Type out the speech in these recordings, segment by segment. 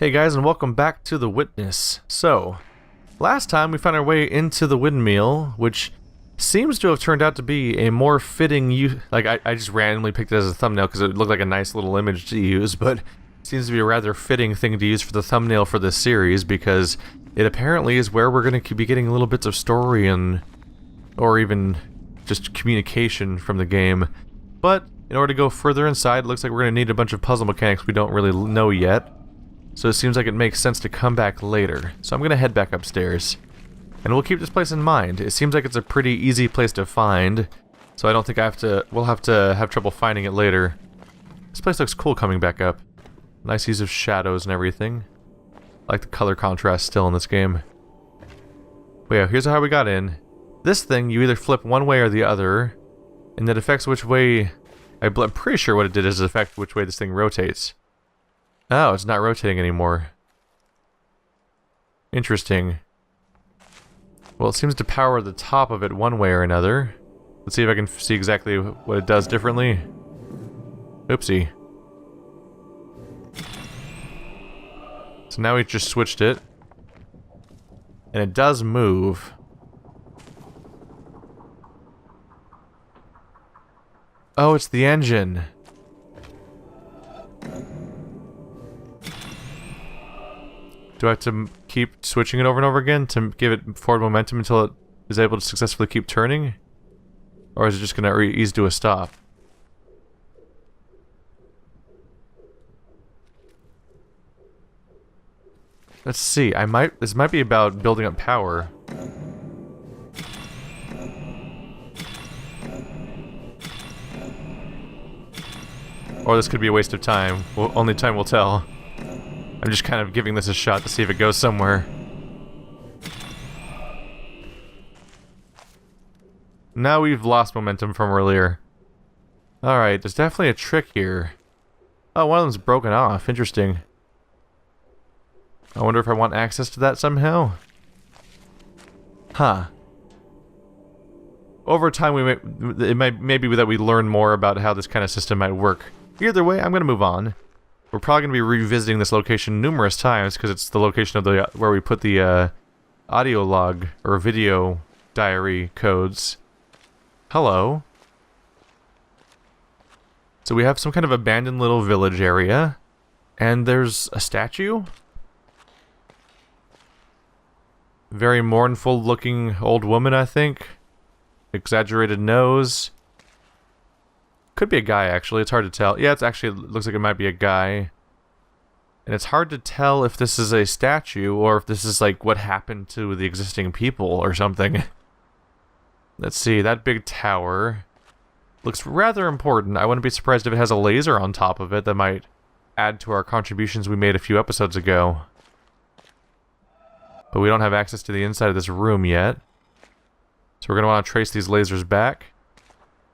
Hey guys, and welcome back to The Witness. So, last time we found our way into the windmill, which seems to have turned out to be a more fitting I just randomly picked it as a thumbnail because it looked like a nice little image to use, but it seems to be a rather fitting thing to use for the thumbnail for this series because it apparently is where we're going to be getting little bits of story and or even just communication from the game. But in order to go further inside, it looks like we're going to need a bunch of puzzle mechanics we don't really know yet. So it seems like it makes sense to come back later. So I'm going to head back upstairs. And we'll keep this place in mind. It seems like it's a pretty easy place to find. So I don't think we'll have to have trouble finding it later. This place looks cool coming back up. Nice use of shadows and everything. I like the color contrast still in this game. But yeah, here's how we got in. This thing, you either flip one way or the other. And that affects which way... I'm pretty sure what it did is affect which way this thing rotates. Oh, it's not rotating anymore. Interesting. Well, it seems to power the top of it one way or another. Let's see if I can see exactly what it does differently. Oopsie. So now we just switched it. And it does move. Oh, it's the engine. Do I have to keep switching it over and over again to give it forward momentum until it is able to successfully keep turning? Or is it just going to ease to a stop? Let's see, this might be about building up power. Or this could be a waste of time. Well, only time will tell. I'm just kind of giving this a shot to see if it goes somewhere. Now we've lost momentum from earlier. Alright, there's definitely a trick here. Oh, one of them's broken off. Interesting. I wonder if I want access to that somehow? Huh. Over time, maybe that we learn more about how this kind of system might work. Either way, I'm going to move on. We're probably going to be revisiting this location numerous times because it's the location of the where we put the audio log or video diary codes. Hello. So we have some kind of abandoned little village area, and there's a statue. Very mournful looking old woman, I think. Exaggerated nose. Could be a guy, actually. It's hard to tell. Yeah, it looks like it might be a guy. And it's hard to tell if this is a statue or if this is like what happened to the existing people or something. Let's see, that big tower looks rather important. I wouldn't be surprised if it has a laser on top of it that might add to our contributions we made a few episodes ago. But we don't have access to the inside of this room yet. So we're going to want to trace these lasers back.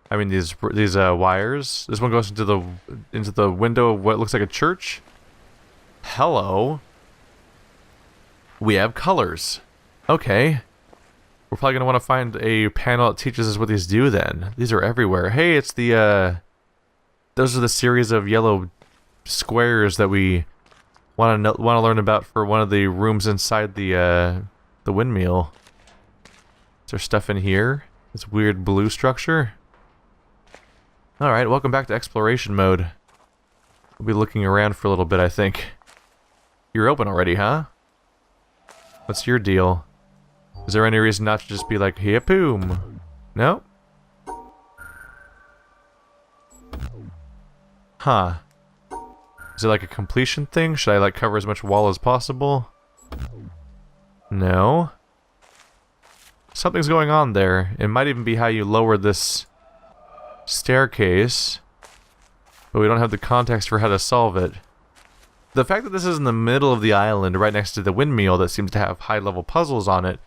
I mean these wires. This one goes into the window of what looks like a church. Hello. We have colors. Okay. We're probably going to want to find a panel that teaches us what these do then. These are everywhere. Hey, it's the those are the series of yellow squares that we want to learn about for one of the rooms inside the windmill. Is there stuff in here? This weird blue structure? Alright, welcome back to exploration mode. We'll be looking around for a little bit, I think. You're open already, huh? What's your deal? Is there any reason not to just be like, hey, boom? No? Huh. Is it like a completion thing? Should I like cover as much wall as possible? No. Something's going on there. It might even be how you lower this staircase, but we don't have the context for how to solve it. The fact that this is in the middle of the island, right next to the windmill that seems to have high-level puzzles on it,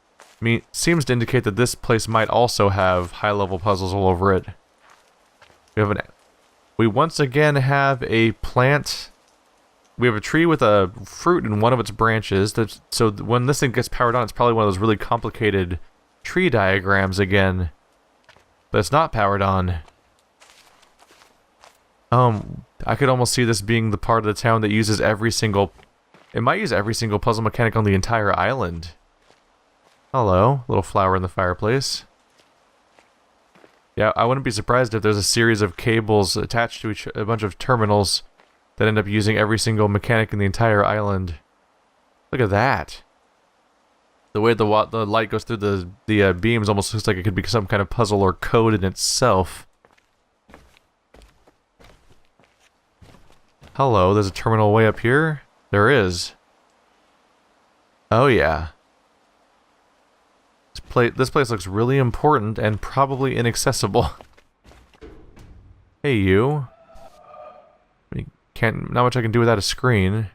seems to indicate that this place might also have high-level puzzles all over it. We once again have a plant. We have a tree with a fruit in one of its branches. So when this thing gets powered on, it's probably one of those really complicated tree diagrams again. But it's not powered on. I could almost see this being the part of the town that uses every single It might use every single puzzle mechanic on the entire island. Hello, little flower in the fireplace. Yeah, I wouldn't be surprised if there's a series of cables attached to a bunch of terminals that end up using every single mechanic in the entire island. Look at that. The way the light goes through the beams almost looks like it could be some kind of puzzle or code in itself. Hello, there's a terminal way up here? There is. Oh yeah. This place looks really important and probably inaccessible. Hey you. Not much I can do without a screen.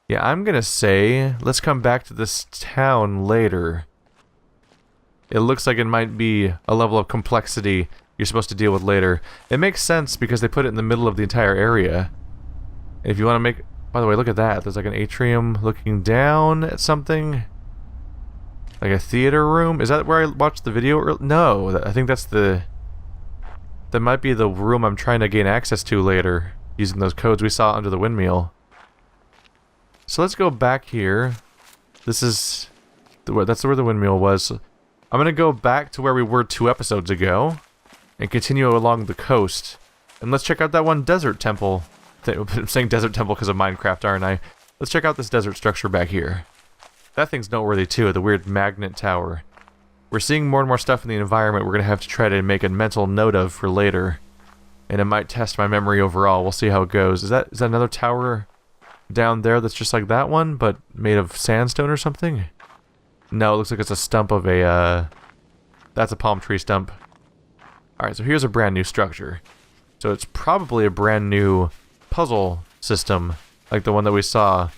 Yeah, I'm gonna say, let's come back to this town later. It looks like it might be a level of complexity you're supposed to deal with later. It makes sense because they put it in the middle of the entire area. And if you want to make... By the way, look at that. There's like an atrium looking down at something. Like a theater room. Is that where I watched the video? No, I think that's the... That might be the room I'm trying to gain access to later, using those codes we saw under the windmill. So let's go back here. This is... That's where the windmill was. I'm gonna go back to where we were 2 episodes ago, and continue along the coast. And let's check out that one desert temple. I'm saying desert temple because of Minecraft, aren't I? Let's check out this desert structure back here. That thing's noteworthy too, the weird magnet tower. We're seeing more and more stuff in the environment we're going to have to try to make a mental note of for later. And it might test my memory overall. We'll see how it goes. Is that another tower down there that's just like that one, but made of sandstone or something? No, it looks like it's a stump of a, that's a palm tree stump. Alright, so here's a brand new structure. So it's probably a brand new puzzle system, like the one that we saw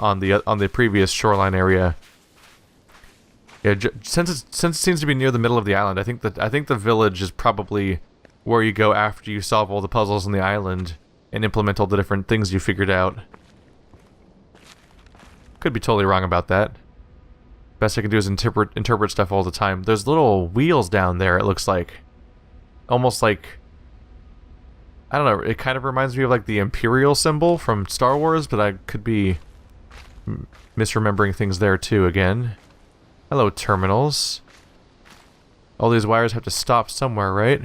on the previous shoreline area. Yeah, since it seems to be near the middle of the island, I think the village is probably where you go after you solve all the puzzles on the island and implement all the different things you figured out. Could be totally wrong about that. Best I can do is interpret stuff all the time. There's little wheels down there, it looks like. Almost like... I don't know, it kind of reminds me of like the Imperial symbol from Star Wars, but I could be misremembering things there too again. Hello, terminals. All these wires have to stop somewhere, right?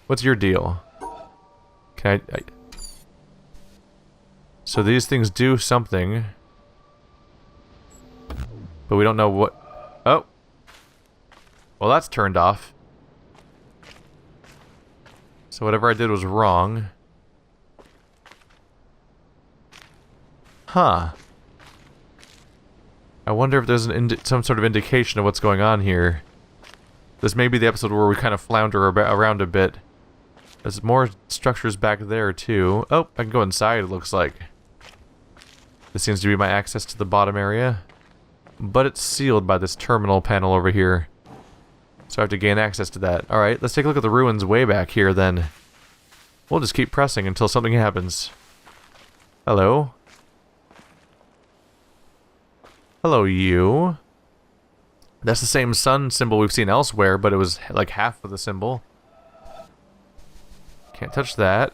What's your deal? Can I... So these things do something. But we don't know what... Oh! Well, that's turned off. So whatever I did was wrong. Huh. I wonder if there's some sort of indication of what's going on here. This may be the episode where we kind of flounder around a bit. There's more structures back there too. Oh, I can go inside, it looks like. This seems to be my access to the bottom area. But it's sealed by this terminal panel over here. So I have to gain access to that. Alright, let's take a look at the ruins way back here then. We'll just keep pressing until something happens. Hello? Hello, you. That's the same sun symbol we've seen elsewhere, but it was like half of the symbol. Can't touch that.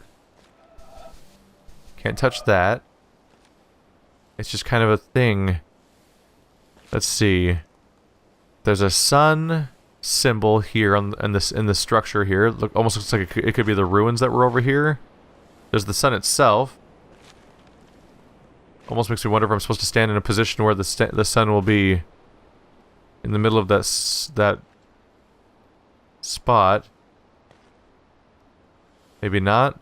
Can't touch that. It's just kind of a thing. Let's see. There's a sun symbol here in the structure here. Almost looks like it could be the ruins that were over here. There's the sun itself. Almost makes me wonder if I'm supposed to stand in a position where the sun will be in the middle of that spot. Maybe not.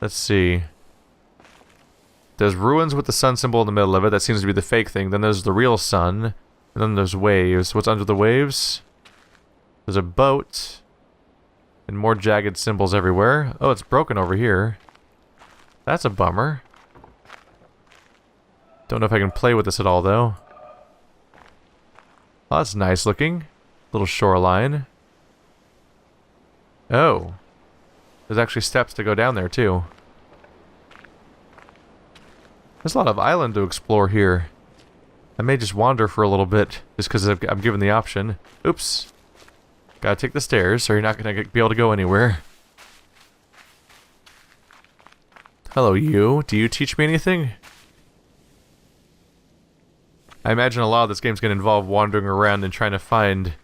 Let's see. There's ruins with the sun symbol in the middle of it. That seems to be the fake thing. Then there's the real sun. And then there's waves. What's under the waves? There's a boat. And more jagged symbols everywhere. Oh, it's broken over here. That's a bummer. Don't know if I can play with this at all, though. Oh, that's nice looking. Little shoreline. Oh. There's actually steps to go down there, too. There's a lot of island to explore here. I may just wander for a little bit, just because I'm given the option. Oops. Gotta take the stairs, so you're not gonna be able to go anywhere. Hello, you. Do you teach me anything? I imagine a lot of this game's going to involve wandering around and trying to find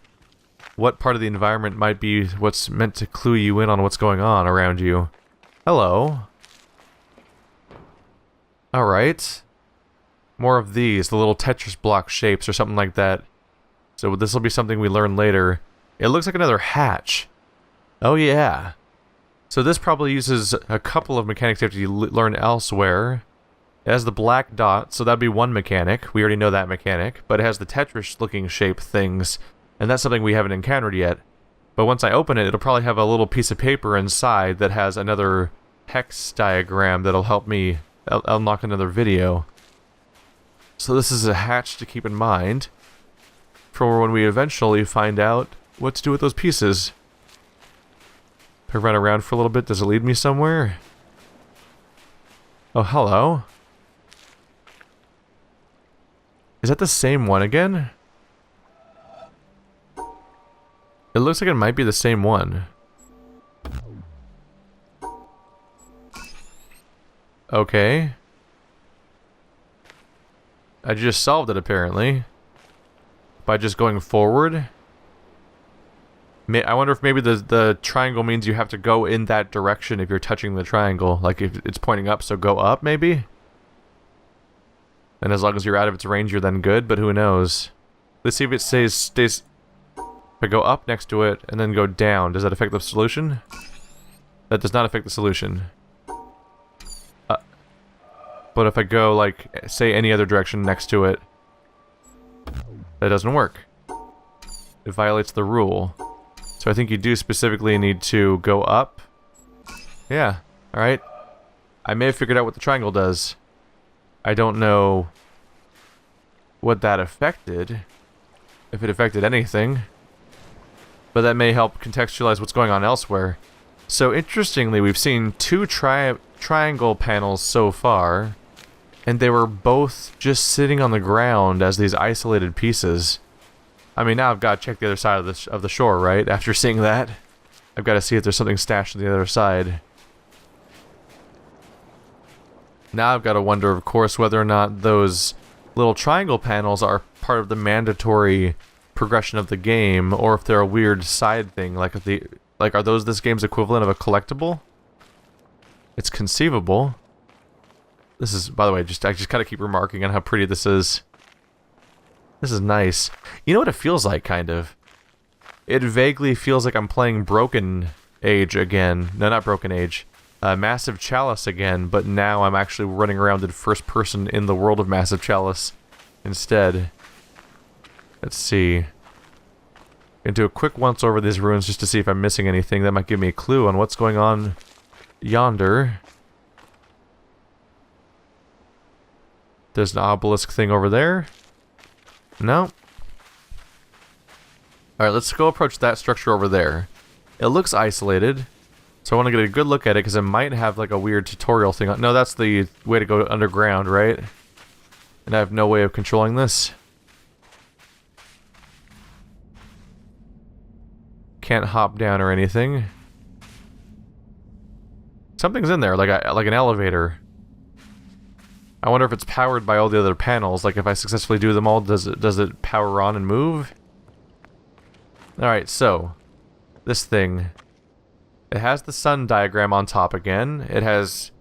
what part of the environment might be what's meant to clue you in on what's going on around you. Hello. Alright. More of these, the little Tetris block shapes or something like that. So this will be something we learn later. It looks like another hatch. Oh yeah. So this probably uses a couple of mechanics you have to learn elsewhere. It has the black dot, so that'd be one mechanic. We already know that mechanic. But it has the Tetris-looking shape things, and that's something we haven't encountered yet. But once I open it, it'll probably have a little piece of paper inside that has another hex diagram that'll help me unlock another video. So this is a hatch to keep in mind for when we eventually find out what to do with those pieces. If I run around for a little bit, does it lead me somewhere? Oh, hello. Is that the same one again? It looks like it might be the same one. Okay. I just solved it apparently. By just going forward. I wonder if maybe the triangle means you have to go in that direction if you're touching the triangle. Like if it's pointing up, so go up maybe? And as long as you're out of its range, you're then good, but who knows? Let's see if it stays... If I go up next to it and then go down, does that affect the solution? That does not affect the solution. But if I go, like, say any other direction next to it, that doesn't work. It violates the rule. So I think you do specifically need to go up. Yeah, alright. I may have figured out what the triangle does. I don't know what that affected, if it affected anything, but that may help contextualize what's going on elsewhere. So interestingly, we've seen two triangle panels so far, and they were both just sitting on the ground as these isolated pieces. I mean, now I've got to check the other side of the shore, right? After seeing that, I've got to see if there's something stashed on the other side. Now I've got to wonder, of course, whether or not those little triangle panels are part of the mandatory progression of the game, or if they're a weird side thing, like are those this game's equivalent of a collectible? It's conceivable. This is, by the way, I just gotta keep remarking on how pretty this is. This is nice. You know what it feels like, kind of? It vaguely feels like I'm playing Broken Age again. No, not Broken Age. Massive Chalice again, but now I'm actually running around in first person in the world of Massive Chalice instead. Let's see. Gonna do a quick once over these ruins just to see if I'm missing anything. That might give me a clue on what's going on yonder. There's an obelisk thing over there. No. Alright, let's go approach that structure over there. It looks isolated, so I want to get a good look at it because it might have like a weird tutorial thing. No, that's the way to go underground, right? And I have no way of controlling this. Can't hop down or anything. Something's in there, like an elevator. I wonder if it's powered by all the other panels. Like if I successfully do them all, does it power on and move? Alright, so this thing. It has the sun diagram on top again. It has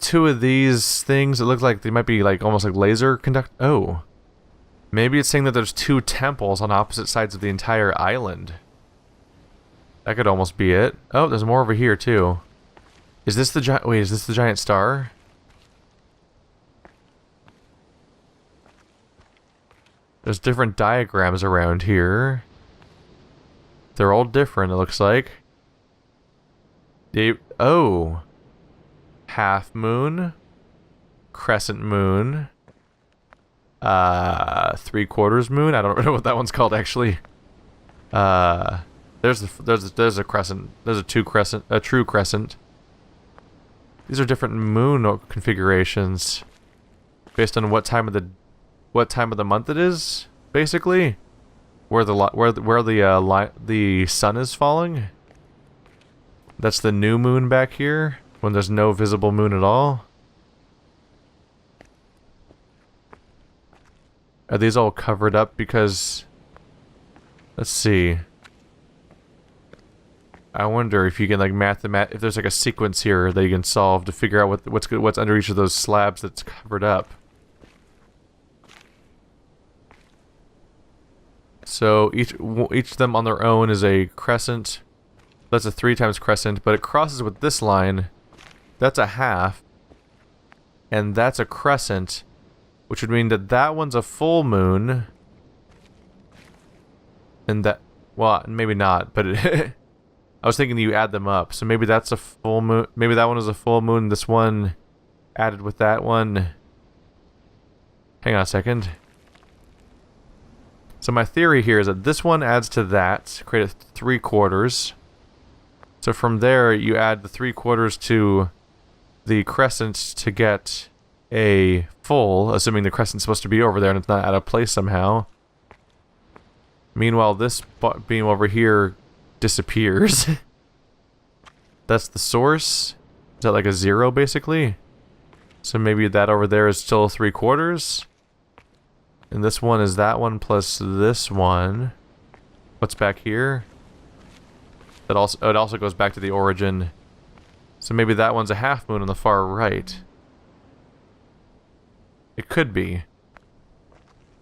two of these things. It looks like they might be like almost like laser conduct. Oh. Maybe it's saying that there's two temples on opposite sides of the entire island. That could almost be it. Oh, there's more over here too. Is this the giant? Wait, is this the giant star? There's different diagrams around here. They're all different, it looks like. Oh. Half moon. Crescent moon. 3/4 moon. I don't know what that one's called actually. There's a crescent. There's a true crescent. These are different moon configurations based on what time of the month it is, basically. Where the sun is falling. That's the new moon back here. When there's no visible moon at all? Are these all covered up because... Let's see. I wonder if you can like if there's like a sequence here that you can solve to figure out what's under each of those slabs that's covered up. So each of them on their own is a crescent. That's a 3 times crescent, but it crosses with this line. That's a half. And that's a crescent, which would mean that that one's a full moon. And that, well, maybe not, but it I was thinking you add them up. So maybe that's a full moon. Maybe that one is a full moon. This one added with that one. Hang on a second. So my theory here is that this one adds to that, create a 3/4. So from there, you add the 3/4 to the crescent to get a full, assuming the crescent's supposed to be over there and it's not out of place somehow. Meanwhile, this beam over here disappears. That's the source. Is that like a 0 basically? So maybe that over there is still 3/4. And this one is that one plus this one. What's back here? It also goes back to the origin. So maybe that one's a half moon on the far right. It could be.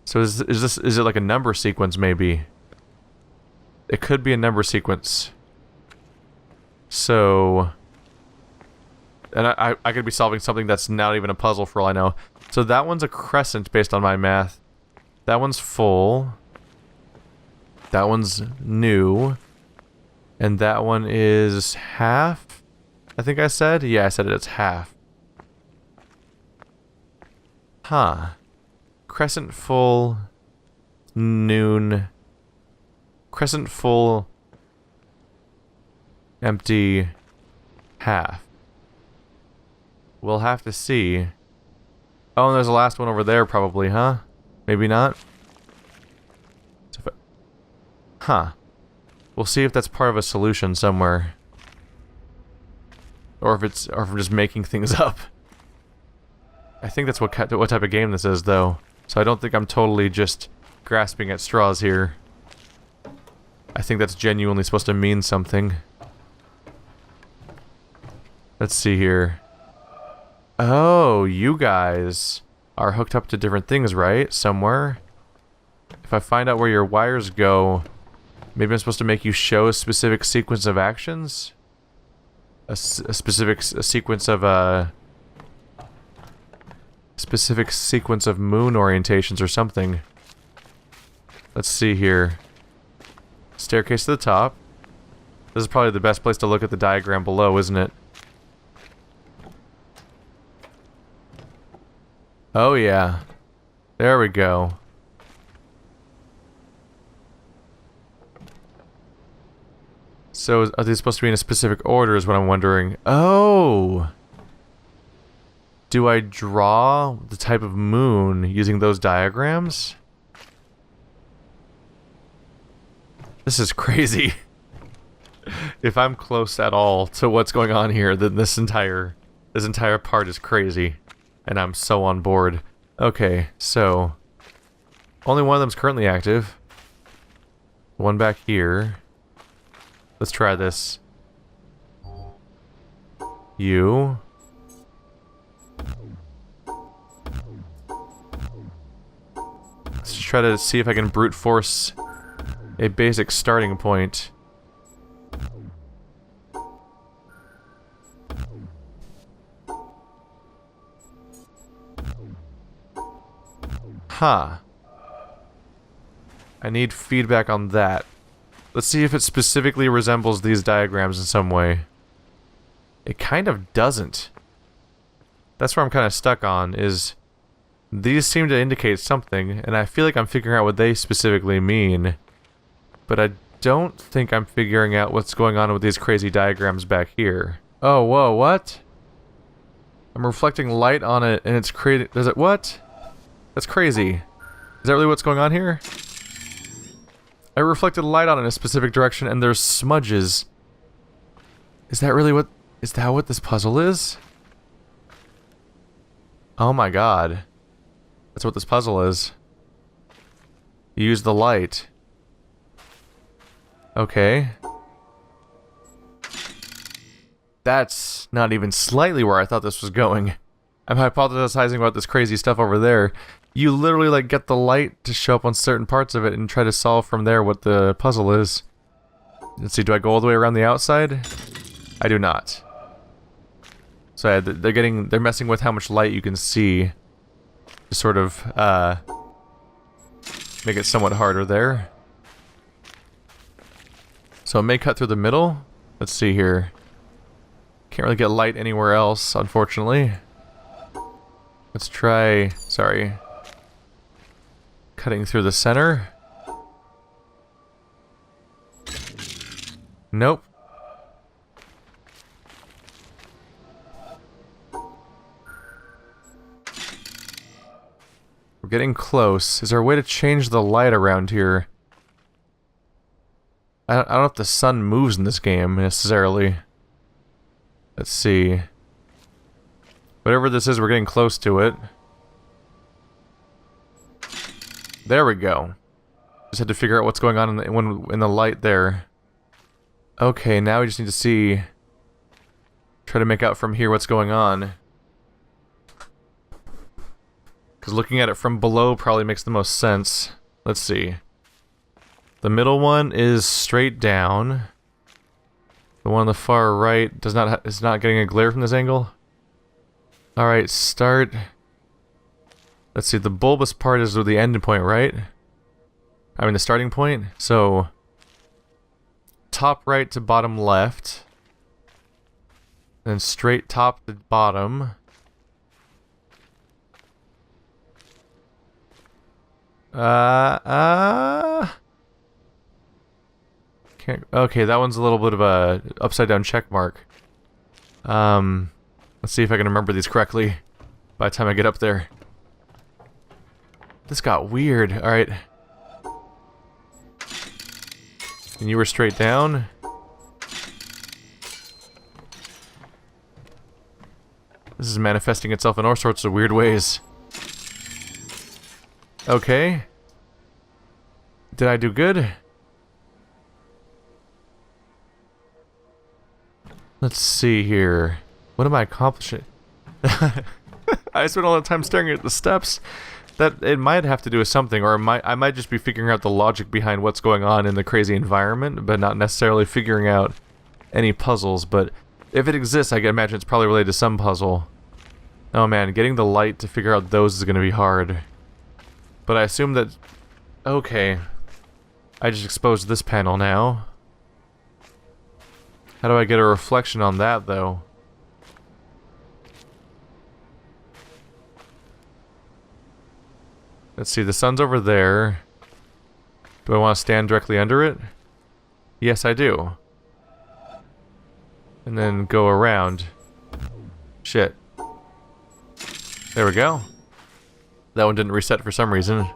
So is it like a number sequence maybe? It could be a number sequence. So, and I could be solving something that's not even a puzzle for all I know. So that one's a crescent based on my math. That one's full. That one's new. And that one is half, I think I said? Yeah, I said it's half. Huh. Crescent full, noon, crescent full, empty, half. We'll have to see. Oh, and there's a last one over there probably, huh? Maybe not? Huh. We'll see if that's part of a solution somewhere. Or if I'm just making things up. I think that's what type of game this is, though. So I don't think I'm totally just grasping at straws here. I think that's genuinely supposed to mean something. Let's see here. Oh, you guys are hooked up to different things, right? Somewhere. If I find out where your wires go, maybe I'm supposed to make you show a specific sequence of actions? A specific sequence of moon orientations or something. Let's see here. Staircase to the top. This is probably the best place to look at the diagram below, isn't it? Oh yeah. There we go. So are they supposed to be in a specific order is what I'm wondering. Oh! Do I draw the type of moon using those diagrams? This is crazy. If I'm close at all to what's going on here, then this entire part is crazy. And I'm so on board. Okay, so only one of them's currently active. One back here. Let's try this. You. Let's try to see if I can brute force a basic starting point. Huh. I need feedback on that. Let's see if it specifically resembles these diagrams in some way. It kind of doesn't. That's where I'm kind of stuck on, is these seem to indicate something, and I feel like I'm figuring out what they specifically mean. But I don't think I'm figuring out what's going on with these crazy diagrams back here. Oh, whoa, what? I'm reflecting light on it, and it's creating... Does it... What? That's crazy. Is that really what's going on here? I reflected light on it in a specific direction, and there's smudges. Is that really what... Is that what this puzzle is? Oh my god. That's what this puzzle is. Use the light. Okay. That's not even slightly where I thought this was going. I'm hypothesizing about this crazy stuff over there. You literally, like, get the light to show up on certain parts of it and try to solve from there what the puzzle is. Let's see, do I go all the way around the outside? I do not. So yeah, they're messing with how much light you can see to sort of, make it somewhat harder there. So it may cut through the middle. Let's see here. Can't really get light anywhere else, unfortunately. Let's try, sorry, cutting through the center. Nope. We're getting close. Is there a way to change the light around here? I don't know if the sun moves in this game, necessarily. Let's see. Whatever this is, we're getting close to it. There we go. Just had to figure out what's going on in the light there. Okay, now we just need to see... Try to make out from here what's going on. Because looking at it from below probably makes the most sense. Let's see. The middle one is straight down. The one on the far right is not getting a glare from this angle. Alright, start. Let's see, the bulbous part is the end point, right? I mean the starting point. So top right to bottom left. Then straight top to bottom. Can't, okay, that one's a little bit of a upside down check mark. Let's see if I can remember these correctly by the time I get up there. This got weird. Alright. And you were straight down. This is manifesting itself in all sorts of weird ways. Okay. Did I do good? Let's see here. What am I accomplishing? I spent all the time staring at the steps. That it might have to do with something, or I might just be figuring out the logic behind what's going on in the crazy environment, but not necessarily figuring out any puzzles. But if it exists, I can imagine it's probably related to some puzzle. Oh man, getting the light to figure out those is going to be hard. But I assume that... Okay. I just exposed this panel now. How do I get a reflection on that, though? Let's see, the sun's over there. Do I want to stand directly under it? Yes, I do. And then go around. Shit. There we go. That one didn't reset for some reason.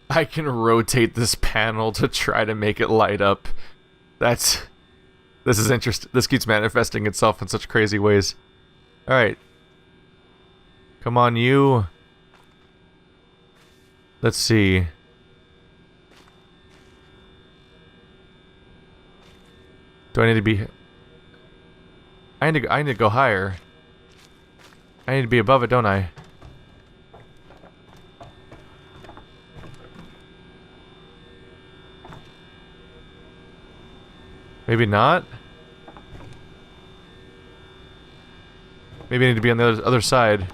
I can rotate this panel to try to make it light up. This is interesting. This keeps manifesting itself in such crazy ways. Alright. Come on, you. Let's see. Do I need to be... I need to go higher. I need to be above it, don't I? Maybe not? Maybe I need to be on the other side.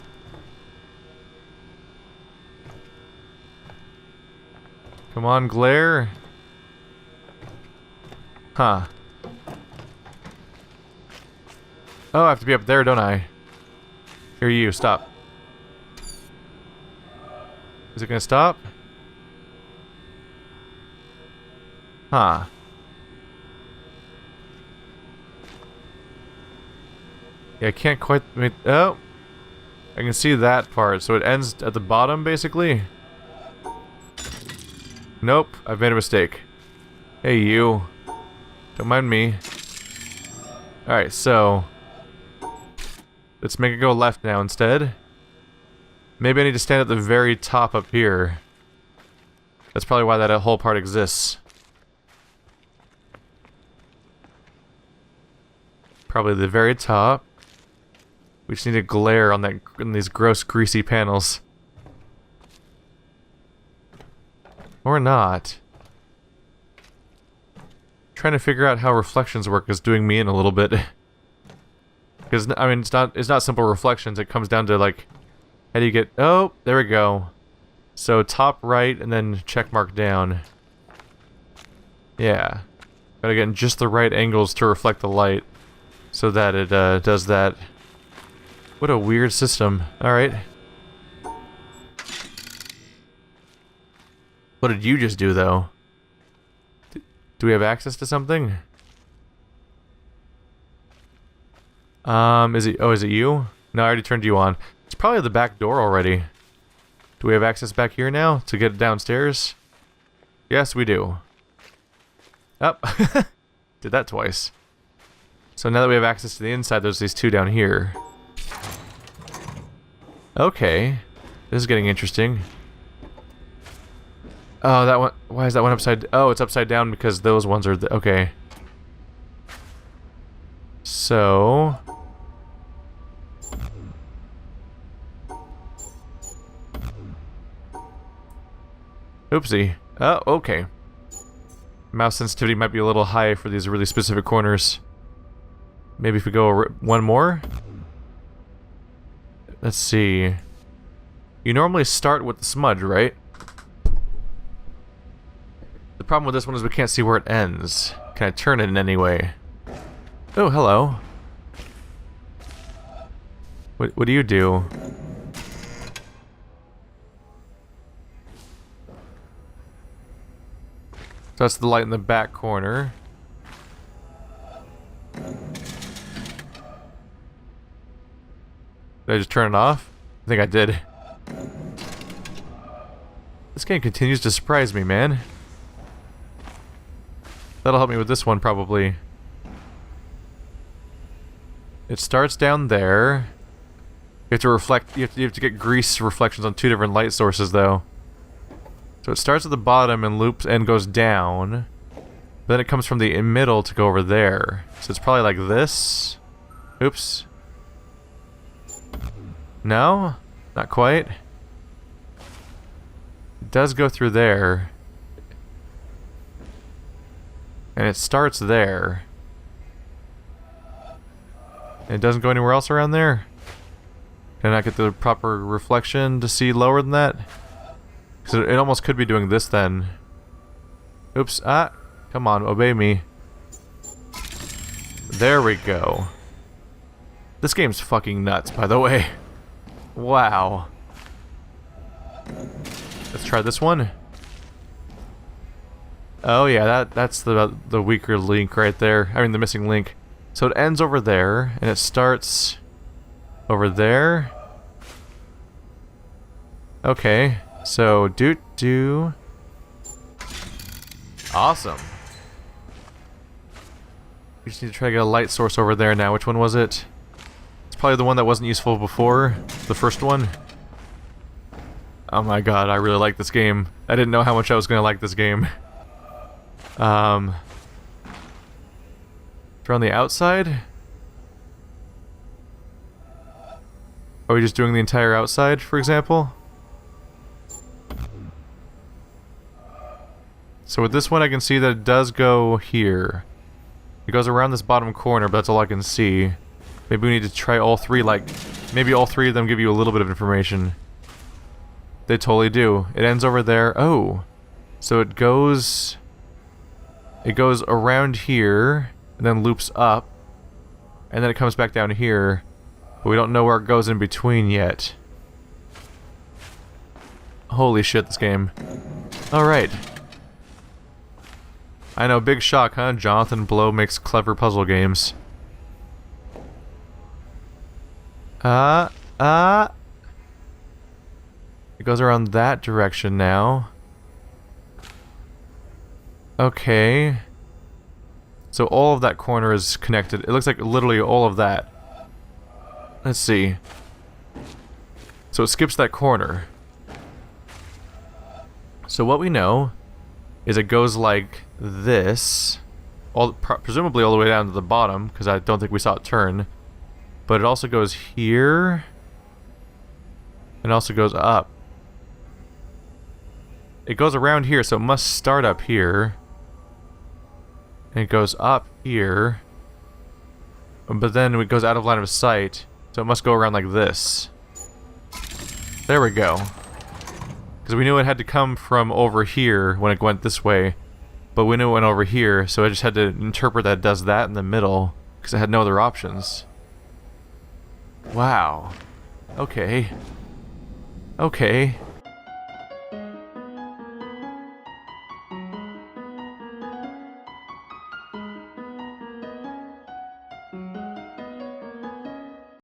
Come on, glare. Huh. Oh, I have to be up there, don't I? Here, you, stop. Is it gonna stop? Huh. Yeah, I can't quite... Oh! I can see that part, so it ends at the bottom, basically? Nope, I've made a mistake. Hey, you. Don't mind me. Alright, so let's make it go left now instead. Maybe I need to stand at the very top up here. That's probably why that whole part exists. Probably the very top. We just need to glare on these gross, greasy panels. Or not. Trying to figure out how reflections work is doing me in a little bit. Because, I mean, it's not simple reflections. It comes down to, like, how do you get... Oh, there we go. So, top right, and then check mark down. Yeah. Gotta get in just the right angles to reflect the light. So that it, does that. What a weird system. Alright. What did you just do, though? Do we have access to something? Is it you? No, I already turned you on. It's probably the back door already. Do we have access back here now to get downstairs? Yes, we do. Oh, did that twice. So now that we have access to the inside, there's these two down here. Okay. This is getting interesting. Oh, that one... Why is that one upside... Oh, it's upside down because those ones are... Okay. So... Oopsie. Oh, okay. Mouse sensitivity might be a little high for these really specific corners. Maybe if we go one more? Let's see. You normally start with the smudge, right? The problem with this one is we can't see where it ends. Can I turn it in any way? Oh, hello. What do you do? So that's the light in the back corner. Did I just turn it off? I think I did. This game continues to surprise me, man. That'll help me with this one, probably. It starts down there. You have to reflect. You have to get grease reflections on two different light sources, though. So it starts at the bottom and loops and goes down. Then it comes from the middle to go over there. So it's probably like this. Oops. No? Not quite. It does go through there. And it starts there. And it doesn't go anywhere else around there? Can I not get the proper reflection to see lower than that? Because it almost could be doing this then. Oops. Ah. Come on, obey me. There we go. This game's fucking nuts, by the way. Wow. Let's try this one. Oh yeah, that's the weaker link right there. I mean the missing link. So it ends over there, and it starts over there. Okay, so do. Awesome. We just need to try to get a light source over there now. Which one was it? It's probably the one that wasn't useful before. The first one. Oh my god, I really like this game. I didn't know how much I was gonna like this game. Throw on the outside? Are we just doing the entire outside, for example? So with this one I can see that it does go here. It goes around this bottom corner, but that's all I can see. Maybe we need to try all three, like... Maybe all three of them give you a little bit of information. They totally do. It ends over there. Oh! So it goes... It goes around here, and then loops up, and then it comes back down here, but we don't know where it goes in between yet. Holy shit, this game. Alright. I know, big shock, huh? Jonathan Blow makes clever puzzle games. It goes around that direction now. Okay. So all of that corner is connected. It looks like literally all of that. Let's see. So it skips that corner. So what we know is it goes like this, presumably all the way down to the bottom, because I don't think we saw it turn. But it also goes here, and also goes up. It goes around here, so it must start up here. And it goes up here. But then it goes out of line of sight, so it must go around like this. There we go. Because we knew it had to come from over here when it went this way. But we knew it went over here, so I just had to interpret that it does that in the middle. Because I had no other options. Wow. Okay. Okay.